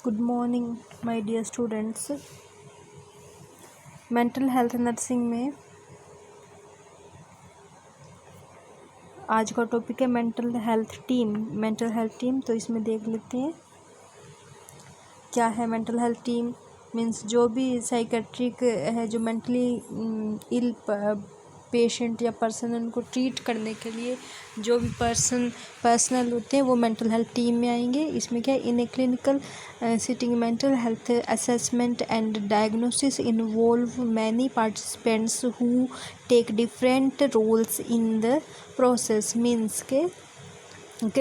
Good morning my dear students. Mental health nursing में आज का टॉपिक है मेंटल हेल्थ टीम। तो इसमें देख लेते हैं क्या है मेंटल हेल्थ टीम। मीन्स जो भी साइकेट्रिक है, जो मेंटली इल पेशेंट या पर्सन उनको ट्रीट करने के लिए जो भी पर्सनल होते हैं वो मेंटल हेल्थ टीम में आएंगे। इसमें क्या है, in a clinical setting mental health assessment and diagnosis involve many participants who take different roles in the process. Means के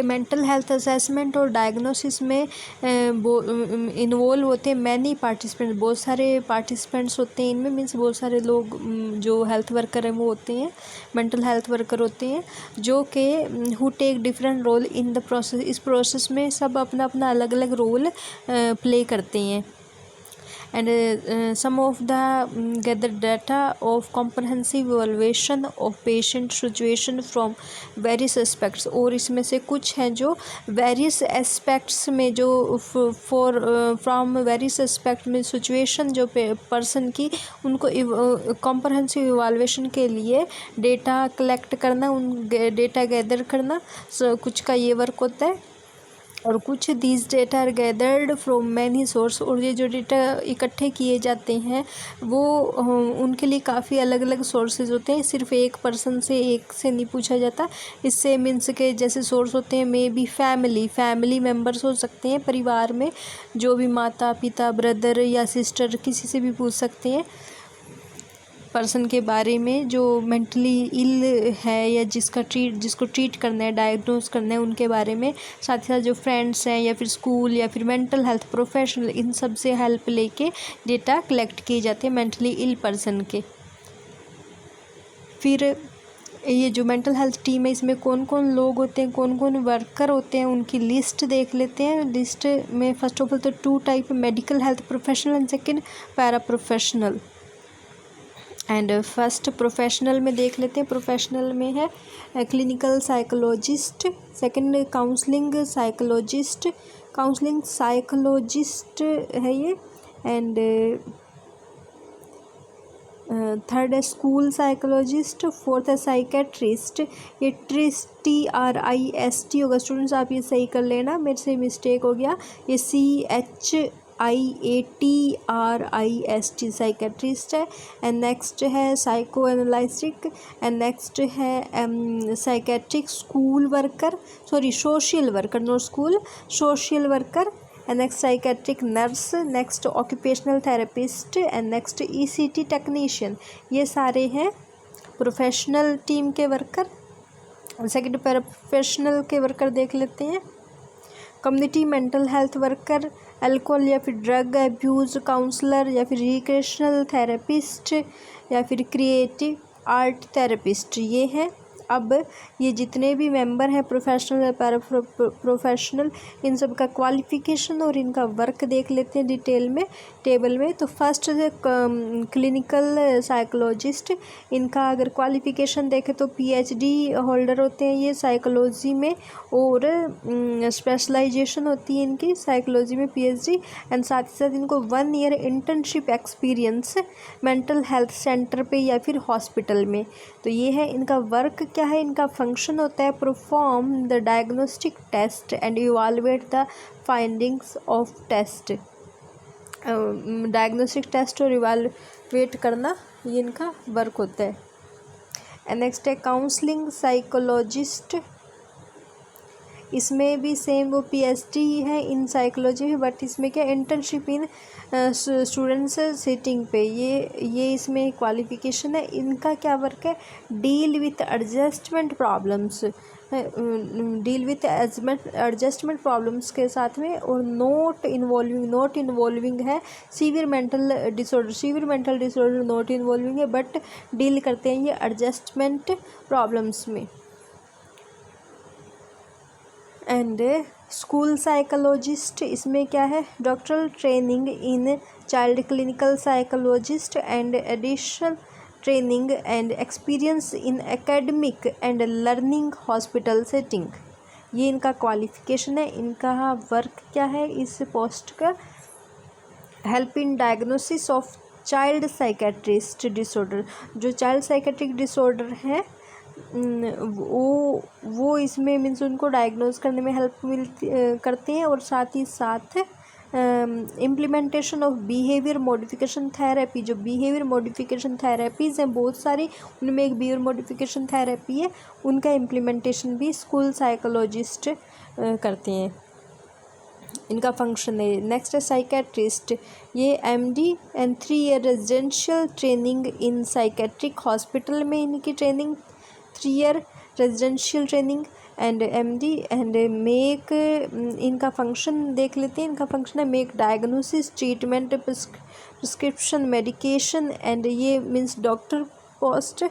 मेंटल हेल्थ असेसमेंट और डायग्नोसिस में इन्वॉल्व होते हैं मैनी पार्टिसिपेंट्स, बहुत सारे पार्टिसिपेंट्स होते हैं इनमें। मीन्स बहुत सारे लोग जो हेल्थ वर्कर हैं वो होते हैं, मेंटल हेल्थ वर्कर होते हैं, जो कि who take different role in the process. इस प्रोसेस में सब अपना अपना अलग अलग रोल प्ले करते हैं। And some of the gather data of comprehensive evaluation of patient situation from various aspects। और इसमें से कुछ हैं जो various aspects में जो from various aspect में situation जो person की उनको comprehensive evaluation के लिए डेटा कलेक्ट करना, उन डेटा गैदर करना, कुछ का ये वर्क होता है। और कुछ these data are gathered from many source. और ये जो डेटा इकट्ठे किए जाते हैं वो उनके लिए काफ़ी अलग अलग सोर्सेज होते हैं। सिर्फ एक पर्सन से एक से नहीं पूछा जाता। इससे मीन्स के जैसे सोर्स होते हैं मे बी फैमिली मेम्बर्स हो सकते हैं, परिवार में जो भी माता पिता ब्रदर या सिस्टर किसी से भी पूछ सकते हैं पर्सन के बारे में जो मेंटली इल है या जिसको ट्रीट करना है, डायग्नोज करना है, उनके बारे में। साथ ही साथ जो फ्रेंड्स हैं या फिर स्कूल या फिर मेंटल हेल्थ प्रोफेशनल, इन सब से हेल्प लेके डेटा कलेक्ट किए जाते हैं मेंटली इल पर्सन के। फिर ये जो मेंटल हेल्थ टीम है इसमें कौन कौन लोग होते हैं, कौन कौन वर्कर होते हैं, उनकी लिस्ट देख लेते हैं। लिस्ट में फर्स्ट ऑफ ऑल तो 2 type, medical health professional and second para professional. And first professional में देख लेते हैं। प्रोफेशनल में है clinical psychologist, second counselling psychologist है ये। एंड थर्ड है स्कूल साइकोलॉजिस्ट, फोर्थ है साइकेट्रिस्ट। ये TRIST होगा स्टूडेंट्स, आप ये सही कर लेना, मेरे से मिस्टेक हो गया। ये CHIATRIST साइकेट्रिस्ट है। एंड नेक्स्ट है साइको एनालिटिक। एंड नेक्स्ट है psychiatric social worker, not school, social worker. And next psychiatric nurse, next occupational therapist, and next ECT technician. ये सारे हैं प्रोफेशनल टीम के वर्कर। सेकेंड प्रोफेशनल के worker देख लेते हैं। Community mental health worker, alcohol या फिर ड्रग अब्यूज़ काउंसलर, या फिर रिक्रिएशनल थेरेपिस्ट, या फिर क्रिएटिव आर्ट थेरेपिस्ट, ये हैं। अब ये जितने भी मेंबर हैं प्रोफेशनल या पैरा प्रोफेशनल, इन सब का क्वालिफ़िकेशन और इनका वर्क देख लेते हैं डिटेल में टेबल में। तो फर्स्ट है क्लिनिकल साइकोलॉजिस्ट। इनका अगर क्वालिफ़िकेशन देखें तो PhD होल्डर होते हैं ये साइकोलॉजी में, और स्पेशलाइजेशन होती है इनकी साइकोलॉजी में PhD। एंड साथ ही साथ इनको 1 year internship experience mental health centre पे या फिर हॉस्पिटल में। तो ये है इनका वर्क। क्या है इनका फंक्शन होता है, perform the diagnostic test and evaluate the findings of test. Diagnostic test और इवैल्यूएट करना ये इनका वर्क होता है। एंड नेक्स्ट है काउंसलिंग साइकोलॉजिस्ट। इसमें भी सेम वो PhD है इन साइकोलॉजी में, बट इसमें क्या इंटर्नशिप इन स्टूडेंट्स सिटिंग पे, ये इसमें क्वालिफिकेशन है। इनका क्या वर्क है, डील विथ एडजस्टमेंट प्रॉब्लम्स के साथ में, और नॉट इन्वॉल्विंग है severe mental disorder not involving है, बट डील करते हैं ये एडजस्टमेंट प्रॉब्लम्स में। एंड स्कूल साइकोलॉजिस्ट, इसमें क्या है, doctoral training in child clinical psychologist and additional training and experience in academic and learning hospital setting. ये इनका क्वालिफिकेशन है। इनका वर्क क्या है इस पोस्ट का? Help in diagnosis of child psychiatrist disorder. जो चाइल्ड साइकेट्रिक डिसऑर्डर है वो इसमें मीन्स उनको डायग्नोज करने में हेल्प करते हैं, और साथ ही साथ implementation of behaviour modification therapy. जो बिहेवियर मॉडिफिकेशन थेरेपीज़ हैं बहुत सारी, उनमें एक बिहेवियर मॉडिफिकेशन थेरेपी है, उनका इम्प्लीमेंटेशन भी स्कूल साइकोलॉजिस्ट करते हैं। इनका फंक्शन है। नेक्स्ट है साइकेट्रिस्ट। ये MD and 3 year residential training in psychiatric hospital में इनकी training, 3 year residential training and MD and make. इनका फंक्शन देख लेते हैं। इनका फंक्शन है make diagnosis, treatment, prescription, medication and ये मीन्स डॉक्टर पोस्ट।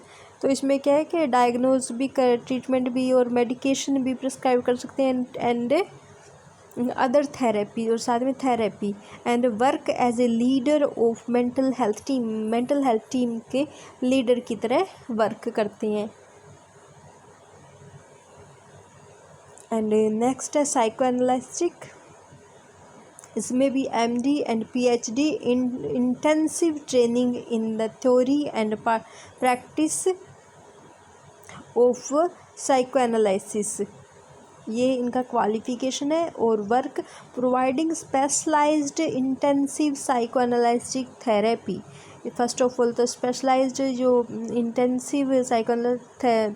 तो इसमें क्या है कि डायग्नोज भी कर, ट्रीटमेंट भी और मेडिकेशन भी प्रिस्क्राइब कर सकते हैं एंड अदर थेरेपी, और साथ में therapy and work as a leader of mental health team. Mental health team के लीडर की तरह वर्क करते हैं। एंड नेक्स्ट है साइको एनालिस्टिक। इसमें भी MD and PhD in intensive training in the theory and practice of psychoanalysis. ये इनका क्वालिफिकेशन है। और work providing specialised intensive psychoanalytic therapy. First of all तो स्पेशलाइज्ड जो इंटेंसिव साइको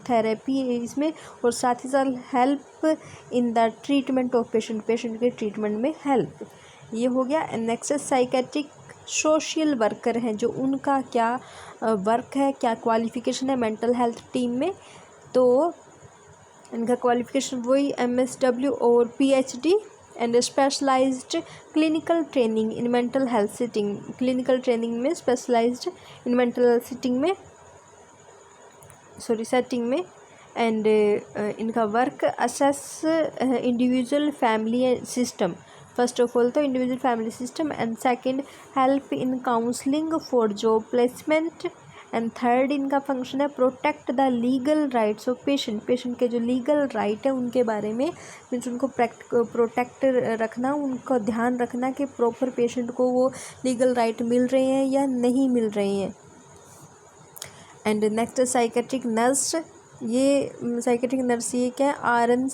थेरेपी है इसमें, और साथ ही साथ help in the treatment of patient, patient के ट्रीटमेंट में हेल्प। ये हो गया। नेक्स्ट साइकेट्रिक सोशल वर्कर हैं, जो उनका क्या वर्क है, क्या क्वालिफिकेशन है मेंटल हेल्थ टीम में। तो इनका क्वालिफिकेशन वही MSW और PhD and specialised clinical training in mental health setting. Clinical training में specialised in mental health setting में एंड इनका work assess individual family system. First of all तो individual family system and second help in counselling for job placement and third इनका function है protect the legal rights of patient. Patient के जो legal right है उनके बारे में means उनको प्रोटेक्ट रखना, उनका ध्यान रखना कि प्रॉपर पेशेंट को वो लीगल राइट मिल रहे हैं या नहीं मिल रहे हैं। And next psychiatric nurse. ये साइकेट्रिक नर्स ये क्या है? RN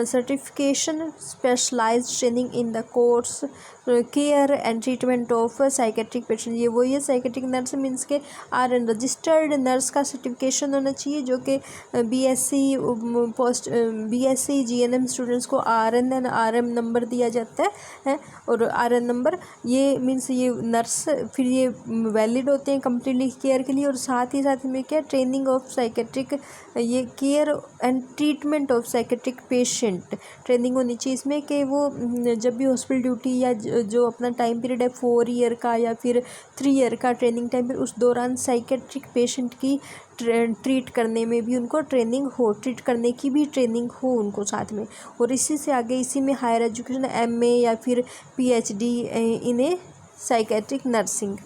certification specialised training in the course care and treatment of psychiatric patient. ये वही है साइकेट्रिक नर्स मीन्स के RN रजिस्टर्ड नर्स का सर्टिफिकेशन होना चाहिए, जो कि BSc GNM स्टूडेंट्स को RN एंड RM नंबर दिया जाता है और RN नंबर ये मीन्स ये नर्स फिर ये वैलिड होते हैं कम्प्लीटली केयर के लिए। और साथ ही साथ में क्या ट्रेनिंग ऑफ साइकेट्रिक, ये care and treatment of psychiatric patient training होनी चाहिए इसमें, कि वो जब भी हॉस्पिटल ड्यूटी या जो अपना टाइम पीरियड है 4 ईयर का या फिर 3 ईयर का ट्रेनिंग टाइम पीरियड, उस दौरान साइकेट्रिक पेशेंट की ट्रीट करने में भी उनको ट्रेनिंग हो, ट्रीट करने की भी ट्रेनिंग हो उनको साथ में। और इसी से आगे इसी में हायर एजुकेशन MA या फिर PhD in a psychiatric nursing.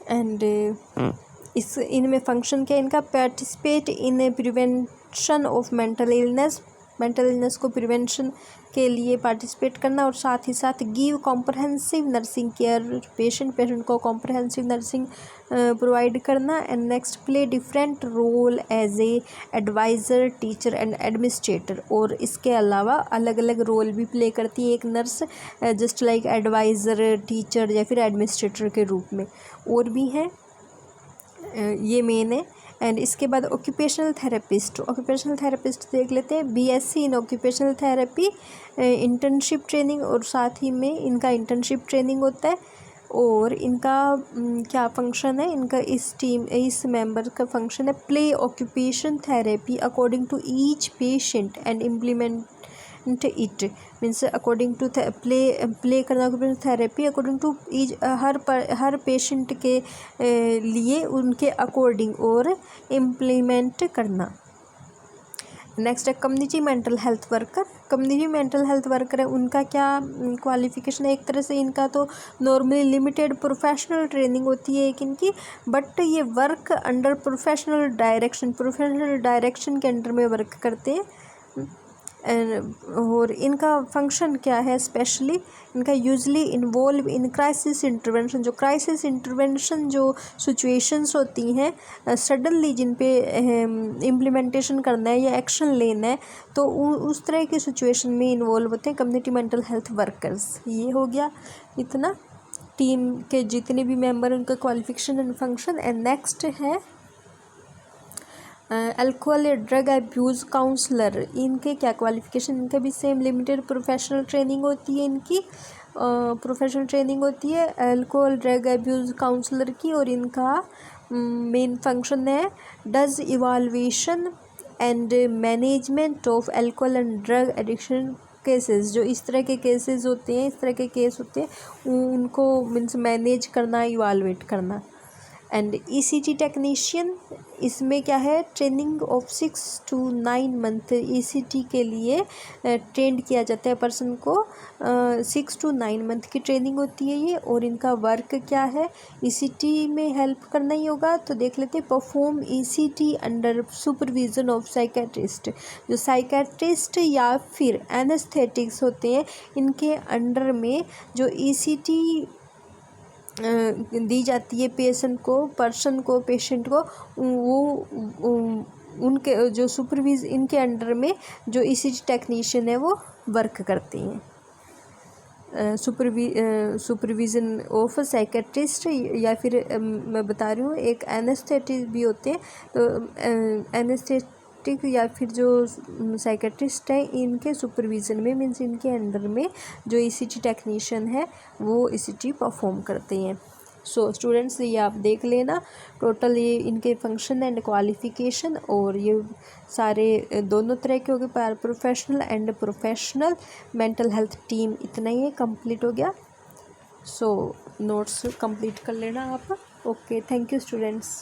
And इस इनमें फंक्शन क्या इनका? Participate in a prevention of mental illness. Mental illness को प्रिवेंशन के लिए पार्टिसिपेट करना, और साथ ही साथ give comprehensive nursing care patient को कॉम्प्रहेंसिव नर्सिंग प्रोवाइड करना। And next play different role as a adviser, teacher and administrator. और इसके अलावा अलग अलग रोल भी प्ले करती है एक nurse, just like adviser, teacher या फिर एडमिनिस्ट्रेटर के रूप में। और भी हैं, ये मेन है। एंड इसके बाद ऑक्यूपेशनल थेरेपिस्ट। ऑक्यूपेशनल थेरेपिस्ट देख लेते हैं। BSc इन ऑक्यूपेशनल थेरेपी, इंटर्नशिप ट्रेनिंग, और साथ ही में इनका इंटर्नशिप ट्रेनिंग होता है। और इनका क्या फंक्शन है? इनका इस मेंबर का फंक्शन है play occupation therapy according to each patient and implement it. Means according to play करना occupational therapy according to each, हर पेशेंट के लिए उनके अकॉर्डिंग और इम्प्लीमेंट करना। नेक्स्ट है community mental health worker. Community mental health worker है, उनका क्या क्वालिफिकेशन है? एक तरह से इनका तो नॉर्मली लिमिटेड प्रोफेशनल ट्रेनिंग होती है एक इनकी, बट ये वर्क अंडर प्रोफेशनल डायरेक्शन के अंडर में वर्क करते हैं। और इनका फंक्शन क्या है? स्पेशली इनका usually involve in crisis intervention. जो क्राइसिस इंटरवेंशन जो सिचुएशंस होती हैं सडनली जिन पे इम्प्लीमेंटेशन करना है या एक्शन लेना है, तो उस तरह की सिचुएशन में इन्वॉल्व होते हैं कम्युनिटी मेंटल हेल्थ वर्कर्स। ये हो गया इतना टीम के जितने भी मेंबर उनका qualification and function. And next है अल्कोहल या ड्रग अब्यूज़ काउंसलर। इनके क्या क्वालिफिकेशन? इनका भी सेम लिमिटेड प्रोफेशनल ट्रेनिंग होती है इनकी, प्रोफेशनल ट्रेनिंग होती है अल्कोहल ड्रग अब्यूज़ काउंसलर की। और इनका मेन फंक्शन है does evaluation and management of alcohol and drug addiction cases. जो इस तरह के केसेस होते हैं, इस तरह के केस होते हैं, उनको मीन्स मैनेज करना, इवालुएट करना। एंड ECT टेक्नीशियन, इसमें क्या है? Training of 6 to 9 month ECT के लिए ट्रेंड किया जाता है पर्सन को। 6 to 9 मंथ की ट्रेनिंग होती है ये। और इनका वर्क क्या है? ECT में हेल्प करना ही होगा, तो देख लेते हैं। Perform ECT under supervision of psychiatrist. जो साइकेट्रिस्ट या फिर एनेस्थेटिक्स होते हैं, इनके अंडर में जो ECT दी जाती है पेशेंट को, वो उनके जो इनके अंडर में जो ECT टेक्नीशियन है वो वर्क करते हैं। सुपरविज़न ऑफ साइकेट्रिस्ट, या फिर मैं बता रही हूँ एक एनेस्थेटिस्ट भी होते हैं। तो एनेस्थेटिक या फिर जो साइकेट्रिस्ट है, इनके सुपरविज़न में मीन्स इनके अंडर में जो ECT टेक्नीशियन है वो ECT परफॉर्म करते हैं। सो स्टूडेंट्स, ये आप देख लेना टोटल ये इनके फंक्शन एंड क्वालिफिकेशन। और ये सारे दोनों तरह के हो गए, para professional and professional mental health team. इतना ही कंप्लीट हो गया। सो नोट्स कंप्लीट कर लेना आप। Okay, thank you students.